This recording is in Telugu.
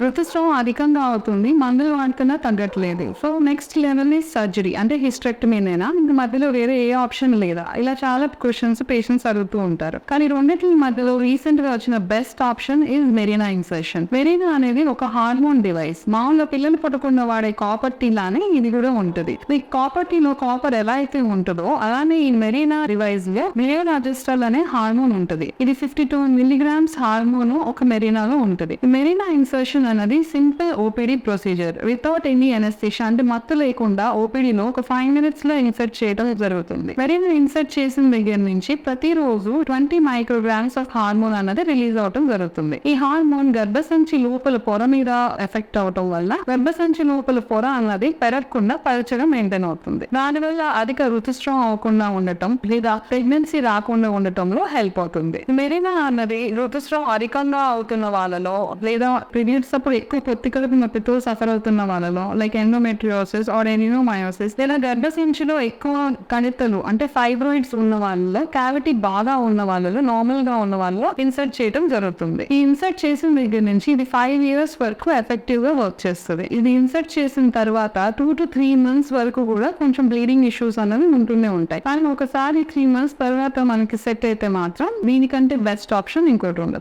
ఋతుస్రావం అధికంగా అవుతుంది, మందులు వాడుతున్నా తగ్గట్లేదు. సో నెక్స్ట్ లెవెల్ ఈ సర్జరీ అంటే హిస్టెక్టమీనేనా, ఇంక మధ్యలో వేరే ఏ ఆప్షన్ లేదా, ఇలా చాలా క్వశ్చన్స్ పేషెంట్స్ అడుగుతూ ఉంటారు. కానీ రెండింటి మధ్యలో రీసెంట్ గా వచ్చిన best option is Marina insertion. Marina అనేది ఒక హార్మోన్ డివైస్. మామూలుగా పిల్లలు పుట్టకుండా వాడే కాపర్ టీ లానే ఇది కూడా ఉంటుంది. ఈ కాపర్ టీలో కాపర్ ఎలా అయితే ఉంటుందో అలానే ఈ మెరీనా డివైస్ లో మియోలాజిస్ట్రాల్ అనే హార్మోన్ ఉంటుంది. ఇది 52 మిల్లీగ్రామ్స్ హార్మోన్ ఒక మెరీనాలో ఉంటుంది. మెరీనా ఇన్సర్షన్ అనేది simple OPD procedure without any anaesthesia, అంటే మత్తు లేకుండా ఓపీడీలో ఒక 5 minutes లో ఇన్సర్ట్ చేయడం జరుగుతుంది. మెరీనా ఇన్సర్ట్ చేసిన దగ్గర నుంచి ప్రతిరోజు 20 మైక్రోగ్రామ్స్ ఆఫ్ హార్మోన్ అన్నది రిలీజ్ అవడం జరుగుతుంది. ఈ హార్మోన్ గర్భసంచి లోపల పొర మీద ఎఫెక్ట్ అవడం వల్ల గర్భసంచి లోపల పొర అన్నది పెరగకుండా పలచగా మెయింటైన్ అవుతుంది. దానివల్ల అధిక ఋతుస్రావం అవ్వకుండా ఉండటం లేదా ప్రెగ్నెన్సీ రాకుండా ఉండటంలో హెల్ప్ అవుతుంది. మెరీనా అన్నది ఋతుస్రావం అధికంగా అవుతున్న వాళ్ళలో లేదా పీరియడ్స్ అప్పుడు ఎక్కువ పొత్తి కడుపు నొప్పితో సఫర్ అవుతున్న వాళ్ళలో లైక్ ఎండోమెట్రియోసిస్ ఆర్ ఎనినోమయోసిస్ లేదా గర్భసంచిలో ఎక్కువ కణితలు అంటే ఫైబ్రాయిడ్స్ ఉన్న వాళ్ళలో, క్యావిటీ బాగా ఉన్న వాళ్ళలో, నార్మల్ గా ఉన్న వాళ్ళలో ఇన్సర్ట్ చేయడం జరుగుతుంది. ఈ ఇన్సర్ట్ చేసిన దగ్గర నుంచి ఇది 5 years వరకు ఎఫెక్టివ్ గా వర్క్ చేస్తుంది. ఇది ఇన్సర్ట్ చేసిన తర్వాత 2 to 3 months వరకు కూడా కొంచెం బ్లీడింగ్ ఇష్యూస్ అనేవి ఉంటూనే ఉంటాయి. కానీ ఒకసారి 3 months తర్వాత మనకి సెట్ అయితే మాత్రం దీనికంటే బెస్ట్ ఆప్షన్ ఇంకోటి ఉండదు.